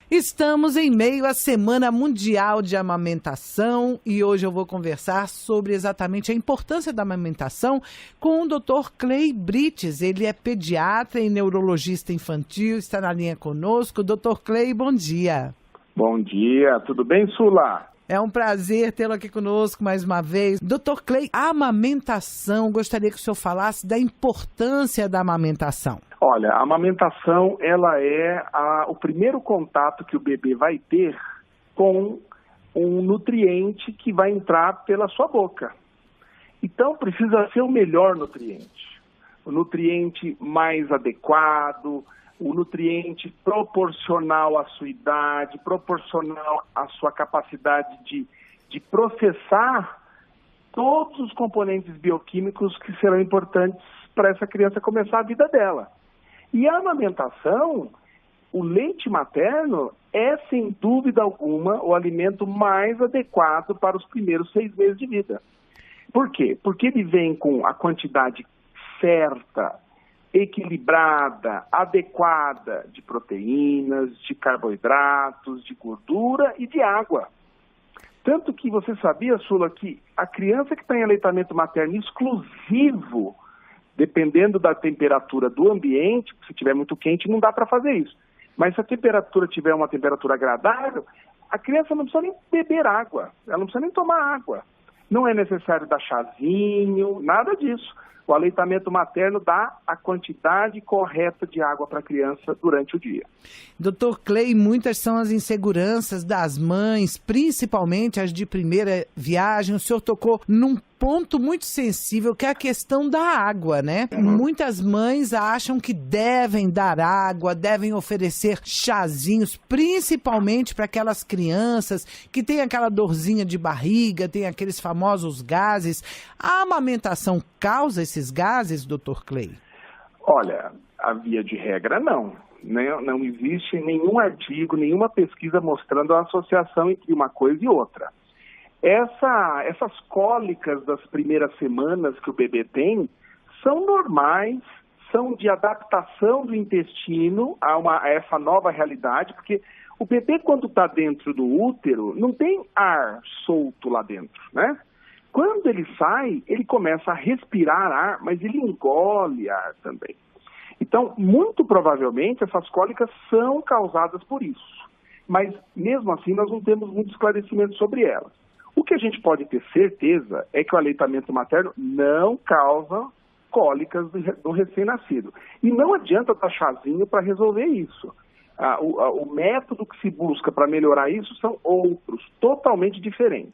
Estamos em meio à Semana Mundial de Amamentação e hoje eu vou conversar sobre exatamente a importância da amamentação com o Dr. Clay Brites. Ele é pediatra e neurologista infantil, está na linha conosco. Dr. Clay, bom dia. Bom dia, tudo bem, Sula? É um prazer tê-lo aqui conosco mais uma vez. Dr. Clay, a amamentação, gostaria que o senhor falasse da importância da amamentação. Olha, a amamentação, ela é o primeiro contato que o bebê vai ter com um nutriente que vai entrar pela sua boca. Então, precisa ser o melhor nutriente. O nutriente mais adequado, o nutriente proporcional à sua idade, proporcional à sua capacidade de processar todos os componentes bioquímicos que serão importantes para essa criança começar a vida dela. E a amamentação, o leite materno é, sem dúvida alguma, o alimento mais adequado para os primeiros 6 meses de vida. Por quê? Porque ele vem com a quantidade certa, equilibrada, adequada de proteínas, de carboidratos, de gordura e de água. Tanto que você sabia, Sula, que a criança que está em aleitamento materno exclusivo, dependendo da temperatura do ambiente, se estiver muito quente, não dá para fazer isso. Mas se a temperatura tiver uma temperatura agradável, a criança não precisa nem beber água, ela não precisa nem tomar água. Não é necessário dar chazinho, nada disso. O aleitamento materno dá a quantidade correta de água para a criança durante o dia. Dr. Clay, muitas são as inseguranças das mães, principalmente as de primeira viagem. O senhor tocou num ponto muito sensível, que é a questão da água, né? Muitas mães acham que devem dar água, devem oferecer chazinhos, principalmente para aquelas crianças que têm aquela dorzinha de barriga, tem aqueles famosos gases. A amamentação causa esses gases, Dr. Clay? Olha, a via de regra não. Não existe nenhum artigo, nenhuma pesquisa mostrando a associação entre uma coisa e outra. Essas cólicas das primeiras semanas que o bebê tem são normais, são de adaptação do intestino a essa nova realidade, porque o bebê, quando está dentro do útero, não tem ar solto lá dentro, né? Quando ele sai, ele começa a respirar ar, mas ele engole ar também. Então, muito provavelmente, essas cólicas são causadas por isso. Mas, mesmo assim, nós não temos muito esclarecimento sobre elas. O que a gente pode ter certeza é que o aleitamento materno não causa cólicas do recém-nascido. E não adianta dar chazinho para resolver isso. O método que se busca para melhorar isso são outros, totalmente diferentes.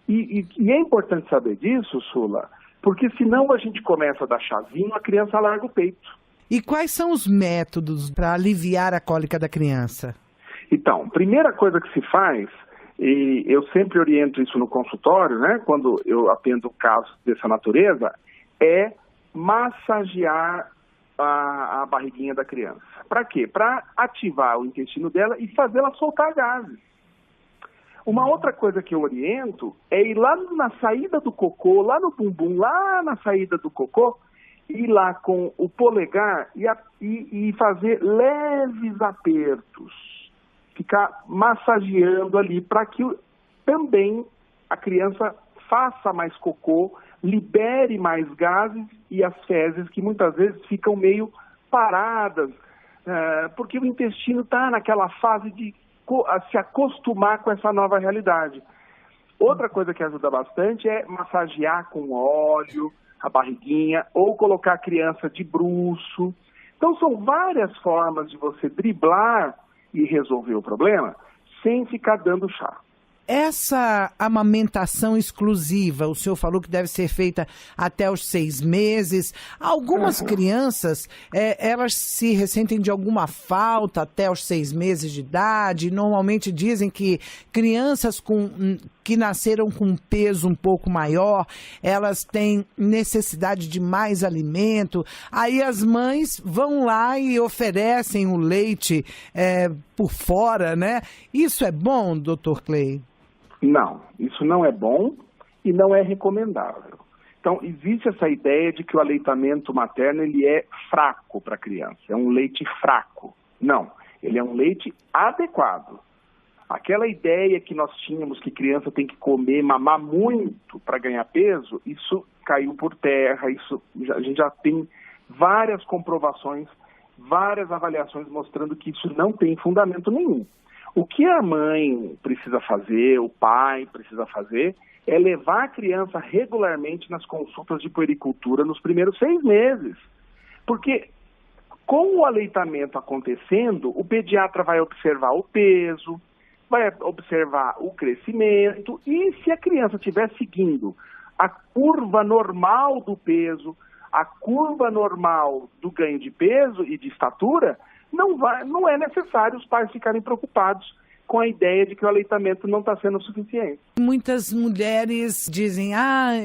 E é importante saber disso, Sula, porque senão a gente começa a dar chazinho, a criança larga o peito. E quais são os métodos para aliviar a cólica da criança? Então, primeira coisa que se faz, e eu sempre oriento isso no consultório, né, quando eu atendo casos dessa natureza, é massagear a barriguinha da criança. Para quê? Para ativar o intestino dela e fazê-la soltar gases. Uma outra coisa que eu oriento é ir lá na saída do cocô, lá no bumbum, lá na saída do cocô, ir lá com o polegar e fazer leves apertos. Ficar massageando ali para que também a criança faça mais cocô, libere mais gases e as fezes que muitas vezes ficam meio paradas, porque o intestino está naquela fase de se acostumar com essa nova realidade. Outra coisa que ajuda bastante é massagear com óleo a barriguinha ou colocar a criança de bruço. Então são várias formas de você driblar e resolver o problema sem ficar dando chá. Essa amamentação exclusiva, o senhor falou que deve ser feita até os 6 meses. Algumas crianças, elas se ressentem de alguma falta até os 6 meses de idade. Normalmente dizem que crianças que nasceram com um peso um pouco maior, elas têm necessidade de mais alimento. Aí as mães vão lá e oferecem o leite por fora, né? Isso é bom, Dr. Clay? Não, isso não é bom e não é recomendável. Então, existe essa ideia de que o aleitamento materno ele é fraco para a criança, é um leite fraco. Não, Ele é um leite adequado. Aquela ideia que nós tínhamos que criança tem que comer, mamar muito para ganhar peso, isso caiu por terra, a gente já tem várias comprovações, várias avaliações mostrando que isso não tem fundamento nenhum. O que a mãe precisa fazer, o pai precisa fazer, é levar a criança regularmente nas consultas de puericultura nos primeiros 6 meses. Porque com o aleitamento acontecendo, o pediatra vai observar o peso, vai observar o crescimento e se a criança estiver seguindo a curva normal do peso, a curva normal do ganho de peso e de estatura, não é necessário os pais ficarem preocupados com a ideia de que o aleitamento não está sendo suficiente. Muitas mulheres dizem,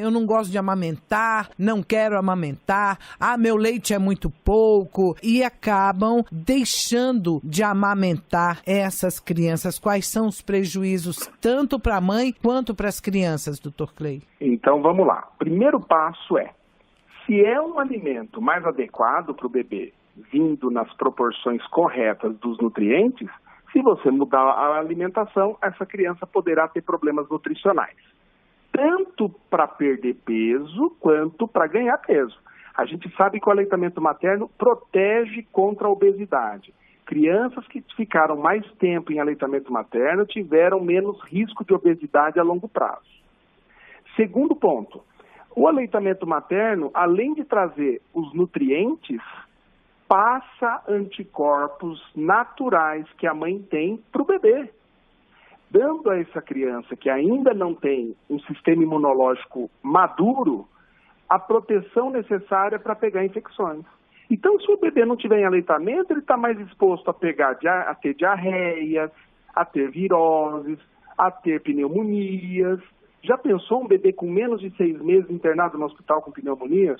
eu não gosto de amamentar, não quero amamentar, meu leite é muito pouco, e acabam deixando de amamentar essas crianças. Quais são os prejuízos, tanto para a mãe quanto para as crianças, Dr. Clay? Então, vamos lá. Primeiro passo se é um alimento mais adequado para o bebê, vindo nas proporções corretas dos nutrientes, se você mudar a alimentação, essa criança poderá ter problemas nutricionais, tanto para perder peso quanto para ganhar peso. A gente sabe que o aleitamento materno protege contra a obesidade. Crianças que ficaram mais tempo em aleitamento materno tiveram menos risco de obesidade a longo prazo. Segundo ponto, o aleitamento materno, além de trazer os nutrientes, passa anticorpos naturais que a mãe tem para o bebê, dando a essa criança que ainda não tem um sistema imunológico maduro a proteção necessária para pegar infecções. Então, se o bebê não tiver em aleitamento, ele está mais exposto a ter diarreias, a ter viroses, a ter pneumonias. Já pensou um bebê com menos de 6 meses internado no hospital com pneumonia?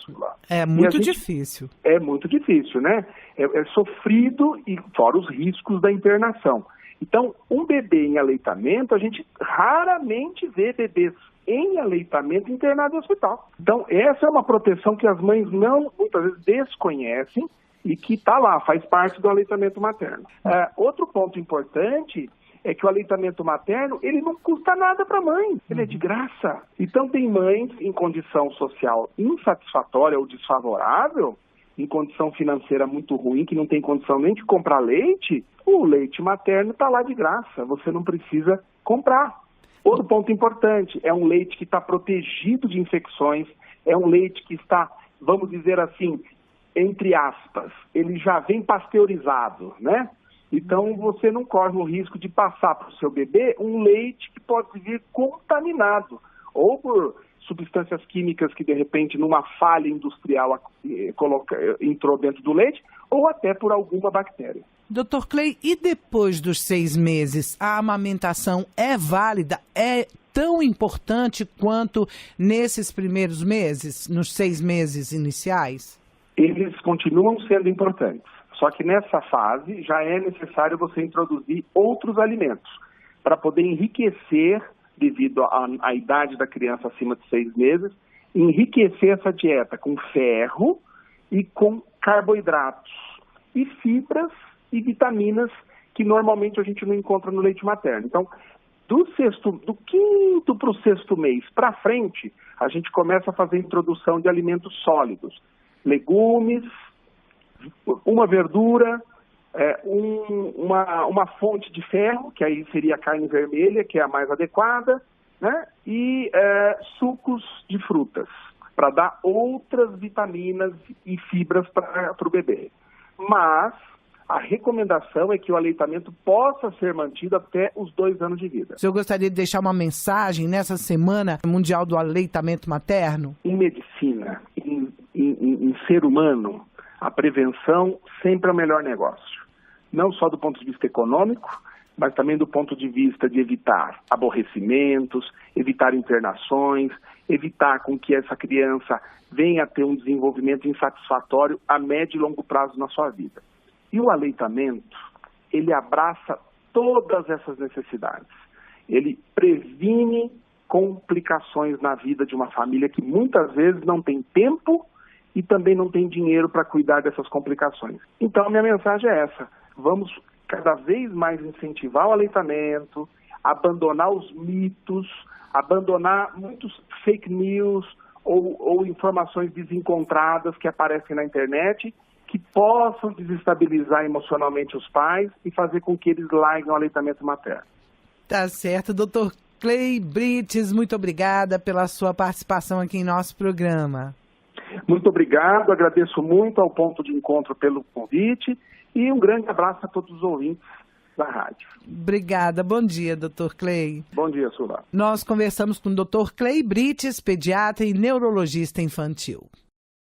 É muito difícil. É muito difícil, né? É sofrido e fora os riscos da internação. Então, um bebê em aleitamento, a gente raramente vê bebês em aleitamento internados no hospital. Então, essa é uma proteção que as mães muitas vezes desconhecem e que está lá, faz parte do aleitamento materno. Outro ponto importante é que o aleitamento materno, ele não custa nada para a mãe, ele é de graça. Então, tem mães em condição social insatisfatória ou desfavorável, em condição financeira muito ruim, que não tem condição nem de comprar leite, o leite materno está lá de graça, você não precisa comprar. Outro ponto importante, é um leite que está protegido de infecções, é um leite que está, vamos dizer assim, entre aspas, ele já vem pasteurizado, né? Então, você não corre o risco de passar para o seu bebê um leite que pode vir contaminado, ou por substâncias químicas que, de repente, numa falha industrial entrou dentro do leite, ou até por alguma bactéria. Dr. Clay, e depois dos 6 meses, a amamentação é válida? É tão importante quanto nesses primeiros meses, nos 6 meses iniciais? Eles continuam sendo importantes. Só que nessa fase já é necessário você introduzir outros alimentos para poder enriquecer, devido à idade da criança acima de 6 meses, enriquecer essa dieta com ferro e com carboidratos e fibras e vitaminas que normalmente a gente não encontra no leite materno. Então, do 5º para o 6º mês para frente, a gente começa a fazer a introdução de alimentos sólidos, legumes, uma verdura, uma fonte de ferro, que aí seria a carne vermelha, que é a mais adequada, né? E sucos de frutas, para dar outras vitaminas e fibras para o bebê. Mas a recomendação é que o aleitamento possa ser mantido até os 2 anos de vida. O senhor gostaria de deixar uma mensagem nessa Semana Mundial do Aleitamento Materno? Em medicina, em ser humano, a prevenção sempre é o melhor negócio. Não só do ponto de vista econômico, mas também do ponto de vista de evitar aborrecimentos, evitar internações, evitar com que essa criança venha a ter um desenvolvimento insatisfatório a médio e longo prazo na sua vida. E o aleitamento, ele abraça todas essas necessidades. Ele previne complicações na vida de uma família que muitas vezes não tem tempo e também não tem dinheiro para cuidar dessas complicações. Então, a minha mensagem é essa. Vamos cada vez mais incentivar o aleitamento, abandonar os mitos, abandonar muitos fake news ou informações desencontradas que aparecem na internet, que possam desestabilizar emocionalmente os pais e fazer com que eles larguem o aleitamento materno. Tá certo, doutor Clay Brites, muito obrigada pela sua participação aqui em nosso programa. Muito obrigado, agradeço muito ao Ponto de Encontro pelo convite e um grande abraço a todos os ouvintes da rádio. Obrigada, bom dia, doutor Clay. Bom dia, Sula. Nós conversamos com o doutor Clay Brites, pediatra e neurologista infantil.